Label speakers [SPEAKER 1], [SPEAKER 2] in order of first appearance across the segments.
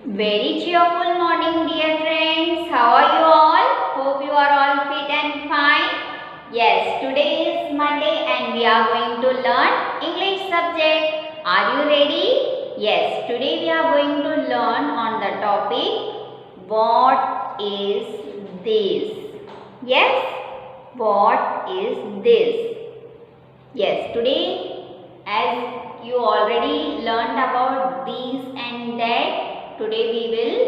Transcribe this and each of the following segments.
[SPEAKER 1] Very cheerful morning, dear friends. How are you all? Hope you are all fit and fine. Yes, today is Monday and we are going to learn English subject. Are you ready? Yes, today we are going to learn on the topic, what is this? Yes, what is this? Yes, today as you already learned about these and that, today we will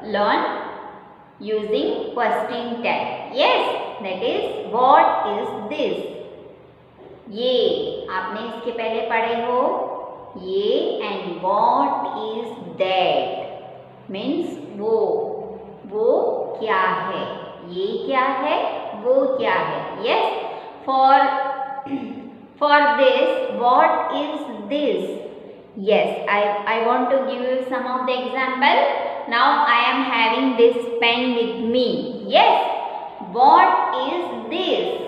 [SPEAKER 1] learn using question tag. Yes, that is what is this? ये आपने इसके पहले पढ़े हो ये and what is that means वो क्या है, ये क्या है, वो क्या है. Yes, for this, what is this? Yes, I want to give you some of the example. Now I am having this pen with me. Yes, what is this?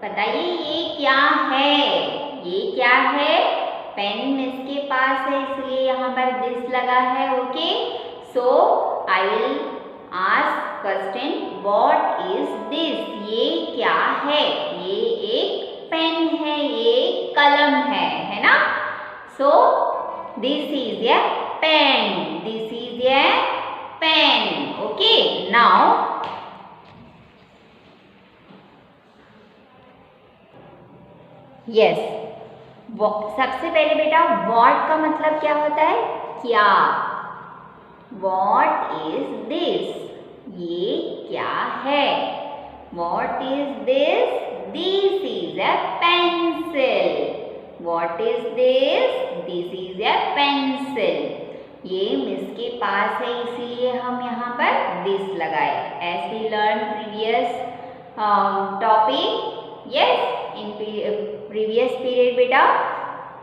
[SPEAKER 1] बताइए ये क्या है, ये क्या है. पेन इसके पास है इसलिए यहाँ पर दिस लगा है. Okay, so I will ask question what is this? ये क्या है? ये एक पेन है, ये कलम है ना. So this is a pen, this is a pen. Okay, now yes, सबसे पहले बेटा व्हाट का मतलब क्या होता है? क्या. What is this? ये क्या है? What is this? This is a pencil. What is this? This is a pencil. ये मिस के पास है इसीलिए हम यहाँ पर दिस लगाए. As we learn previous topic. Yes, in previous period बेटा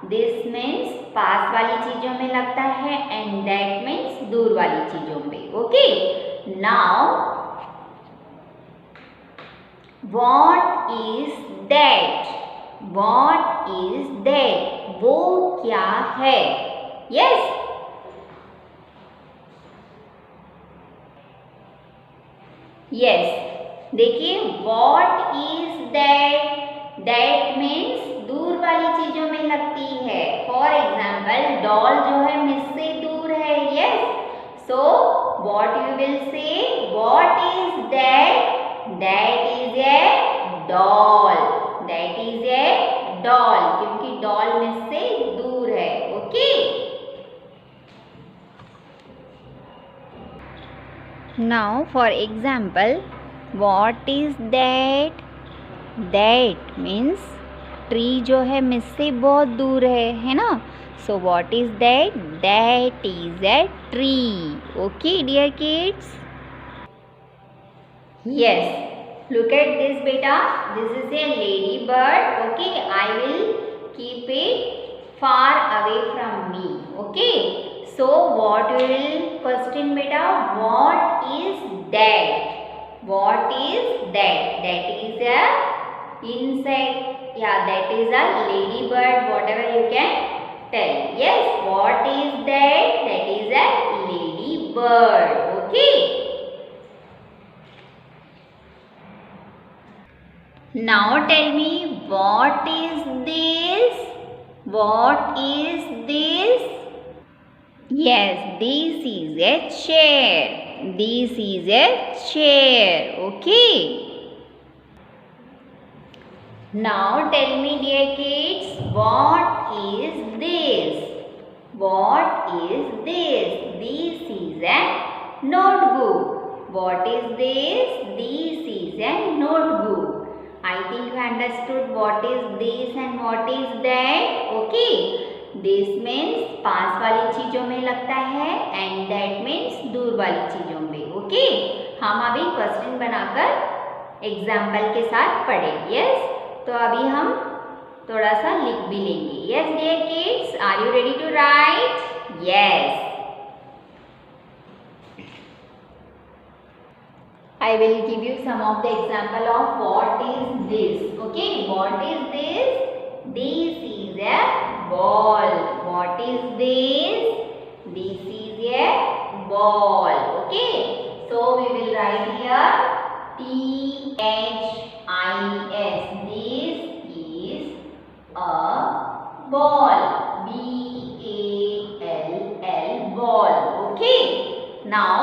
[SPEAKER 1] दिस मीन्स पास वाली चीजों में लगता है एंड दैट मीन्स दूर वाली चीजों पे. Okay, now what is that? What is that? वो क्या है? यस, यस, देखिए what is that? That means दूर वाली चीजों में लगती है. फॉर एग्जाम्पल डॉल जो है मिस से दूर है. Yes, so what you will say? What is that? That is a doll. That is a doll क्योंकि डॉल मिस से दूर है. Okay, now for example what is that? That means tree जो है मिस से बहुत दूर है ना. So what is that? That is a tree. Okay dear kids. Yes, look at this beta, this is a lady bird. Okay, I will keep it far away from me. Okay, so what we will question beta, what is that? What is that? That is a insect. Yeah, that is a lady bird, whatever you can tell. Yes, what is that? That is a lady bird. Okay, now tell me what is this? What is this? Yes, this is a chair. This is a chair. Okay, now tell me dear kids, what is this? What is this? This is a notebook. What is this? This is a notebook. I think you understood what is this and what is that. Okay, this means पास वाली चीजों में लगता है and that means दूर वाली चीजों में. Okay, हम अभी क्वेश्चन बनाकर एग्जाम्पल के साथ पढ़े. यस, तो अभी हम थोड़ा सा लिख भी लेंगे. Yes dear kids, are you ready to write? Yes, I will give you some of the example of what is this. Okay, what is this? This is a ball. what is this? This is a ball. Okay, so we will write here THIS. This is a ball. BALL, ball. Okay, now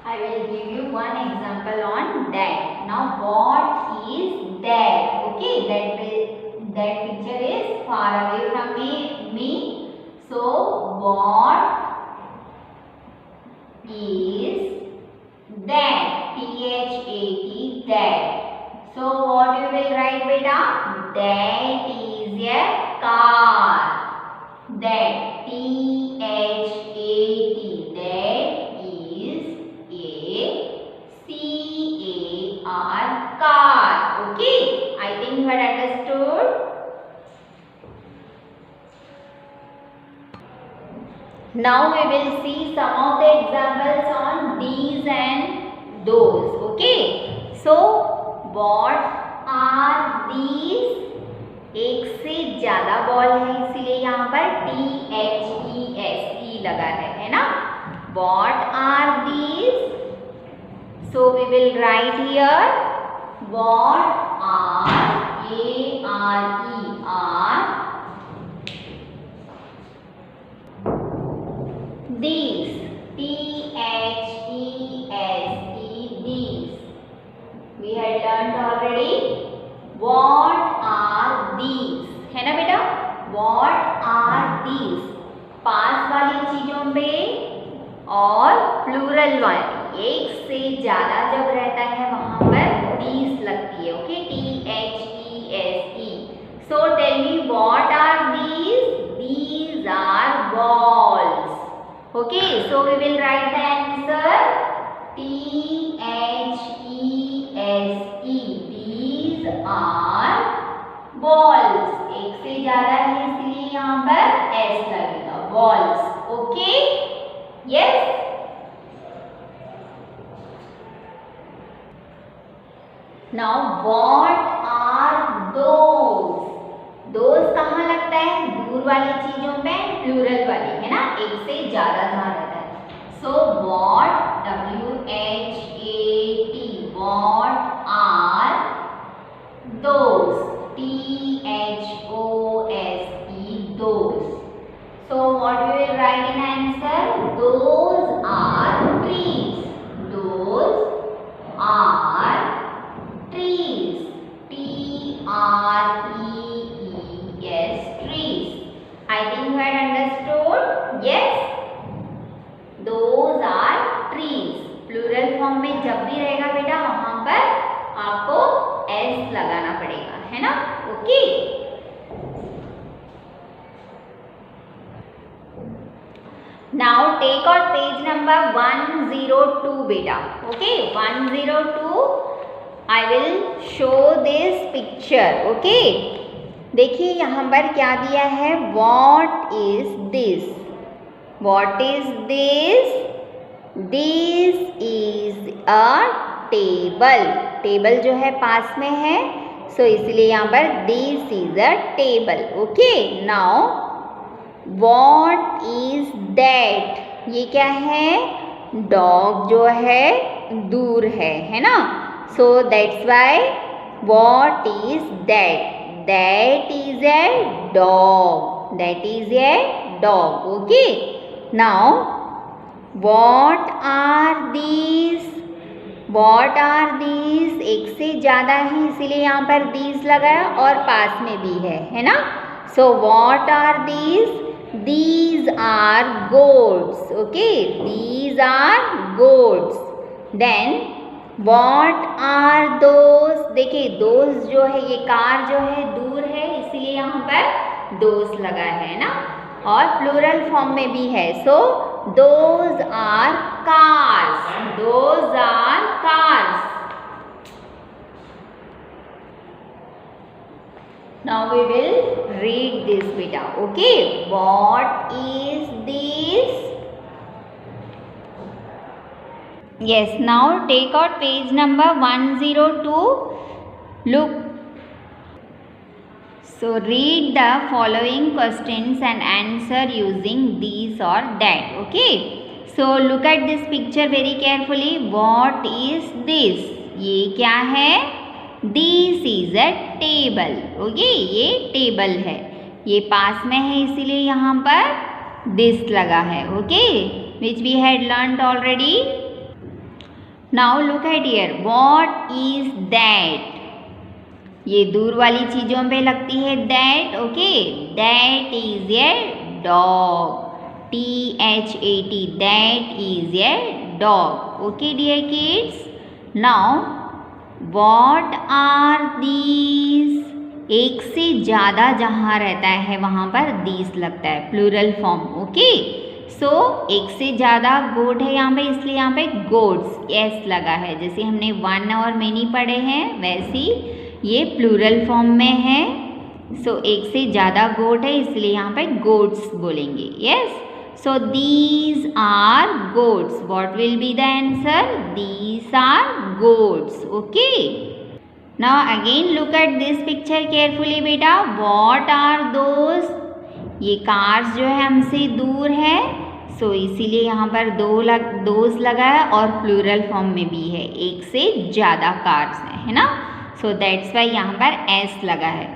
[SPEAKER 1] I will give you one example on that. Now what is that? Okay, that picture is far away from me. So what is that? THAT, that. So what you will write, beta? That is a car. That, THAT, that is a CAR, car. Okay, I think you had understood. Now we will see some of the examples on these and those. Okay, so what are these? एक से ज्यादा ball है, इसीलिए यहाँ पर THESE लगा है ना. What are these? So we will write here what are these. THESE, these. We had learned already. What are these? है ना बेटा? What are these? पास वाली चीजों पे और प्लूरल वाली, एक से ज्यादा जब रहता है वहां पर these लगती है. Okay, THESE. So tell me what are these? These are balls. Okay, so we will write the answer THESE. These are balls. एक से ज्यादा है इसलिए यहाँ पर S लगेगा. Balls. Okay? Yes? Now what are those? Those कहाँ लगता है? दूर वाली चीजों में, प्लूरल वाली, है ना, एक से ज्यादा जहाँ रहता है. So what, WHAT, what are those? THOSE, those. So what you will write in answer? Those are trees. Those are trees. TREES, trees. I think you had understood. Yes, those are trees. Plural form में जब भी रहेगा बेटा वहां पर आपको S लगाना पड़ेगा, है ना. Okay, now take out page number 102 beta. Okay, 102. I will show this picture. Okay, देखिए यहाँ पर क्या दिया है? What is this? What is this? This is a table. Table जो है पास में है, सो इसलिए यहाँ पर this is a table. Okay, now what is that? ये क्या है? Dog जो है दूर है ना. So that's why what is that? That is a dog. That is a dog. Okay. Now what are these? What are these? एक से ज्यादा है इसीलिए यहाँ पर these लगाया और पास में भी है ना. So what are these? These are goats. Okay, these are goats. Then what are those? देखिए those जो है, ये कार जो है दूर है इसीलिए यहाँ पर those लगा है ना, और प्लूरल फॉर्म में भी है. So those are cars. Those are cars. Now we will read this beta. Okay, what is this? Yes, now take out page number 102. Look. So read the following questions and answer using these or that. Okay. So look at this picture very carefully. What is this? ये क्या है? This is a table. Okay, ये table है. ये पास में है इसीलिए यहाँ पर this लगा है. Okay, which we had learnt already. Now look at here. What is that? ये दूर वाली चीजों पे लगती है that. Okay, that is a dog. THAT, that is a dog. Okay, dear kids. Now what are these? एक से ज़्यादा जहाँ रहता है वहाँ पर these लगता है, प्लूरल फॉर्म. ओके, सो एक से ज़्यादा गोट है यहाँ पे, इसलिए यहाँ पे गोट्स एस लगा है. जैसे हमने वन और मेनी पढ़े हैं वैसी ये प्लूरल फॉर्म में है. सो एक से ज़्यादा गोट है इसलिए यहाँ पे गोट्स बोलेंगे. Yes, so these are goats. What will be the answer? These are goats. Okay, now again look at this picture carefully बेटा. What are those? ये कार्स जो है हमसे दूर है, सो इसीलिए यहाँ पर दोज लगा है और प्लूरल फॉर्म में भी है, एक से ज़्यादा कार्स है ना. सो दैट्स वाई यहाँ पर एस लगा है.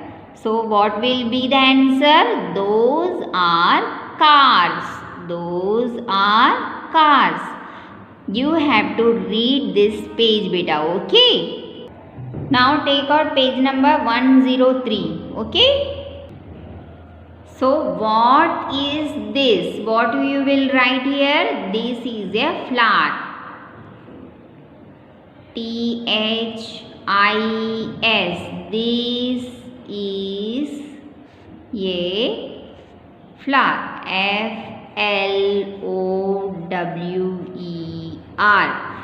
[SPEAKER 1] So what will be the answer? Those are cars. Those are cars. You have to read this page बेटा. Okay, now take out page number 103. Okay, so what is this? What you will write here? This is a flower. THIS. This is a flower. FLOWER.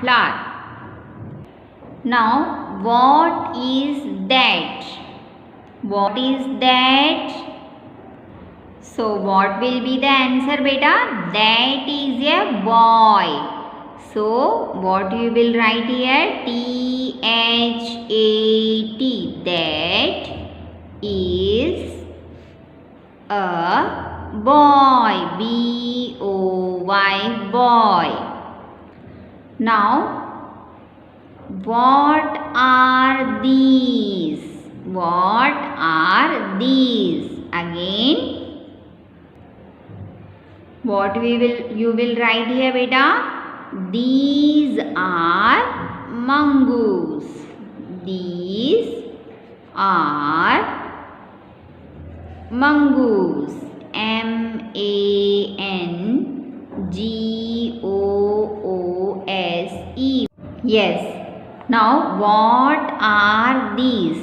[SPEAKER 1] Flower. Now what is that? What is that? So what will be the answer beta? That is a boy. So what you will write here? THAT. That is a boy. BOY. Boy. Now what are these? What are these? Again, what you will write here beta? These are mongoose. These are mongoose. MANGOOSE. Yes. Now what are these?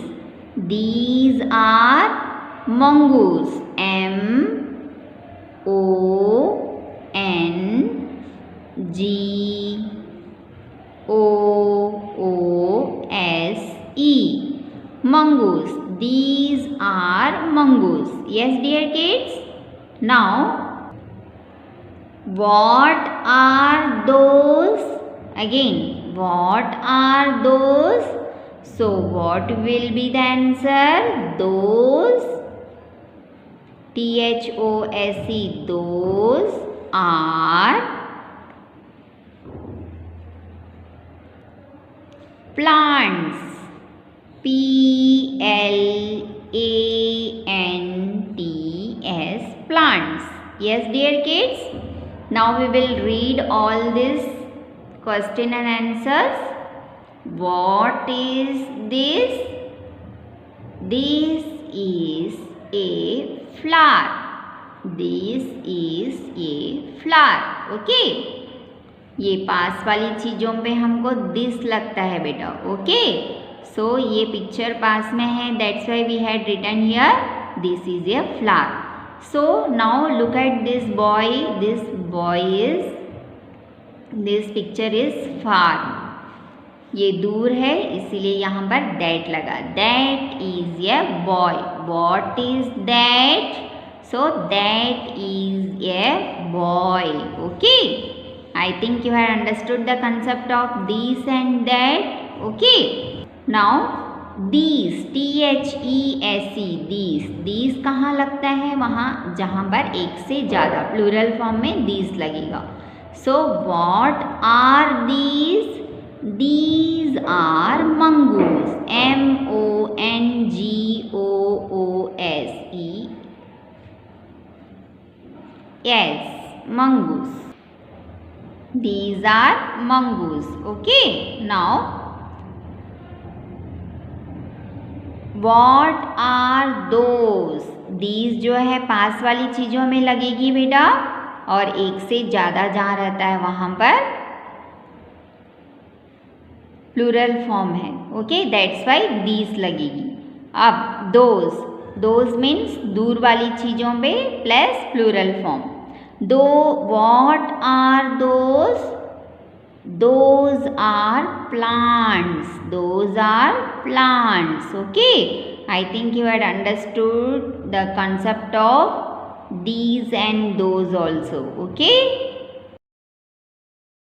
[SPEAKER 1] These are mongoose. MONGOOSE. Mongoose. These are mongoose. Yes, dear kids. Now what are those? Again, what are those? So what will be the answer? Those. THOSE. Those are plants. PLANTS. Plants. Yes, dear kids. Now we will read all this question and answers. What is this? This is a flower. This is a flower. Okay. ये पास वाली चीज़ों पे हमको this लगता है बेटा. Okay, सो ये picture पास में है, that's why we had written here this is a flower. So now look at this boy. This boy is, this picture is far. ये दूर है इसीलिए यहाँ पर दैट लगा. That is a boy. What is that? So that is a boy. Okay, I think you have understood the concept of these and that. Okay. Now these, THESE, these कहाँ लगता है? वहाँ जहाँ पर एक से ज़्यादा, प्लूरल फॉर्म में these लगेगा. So what are these? These are mongoose. MONGOOSE. Yes, mongoose. These are mongoose. Okay. Now what are those? These जो है पास वाली चीज़ों में लगेगी बेटा, और एक से ज़्यादा जहाँ रहता है वहाँ पर प्लूरल फॉर्म है. ओके, दैट्स वाई दीज लगेगी. अब दोज मीन्स दूर वाली चीज़ों पे प्लस प्लूरल फॉर्म. दो, what are those? Those are plants. Those are plants. Okay, I think you had understood the concept of these and those also. Okay.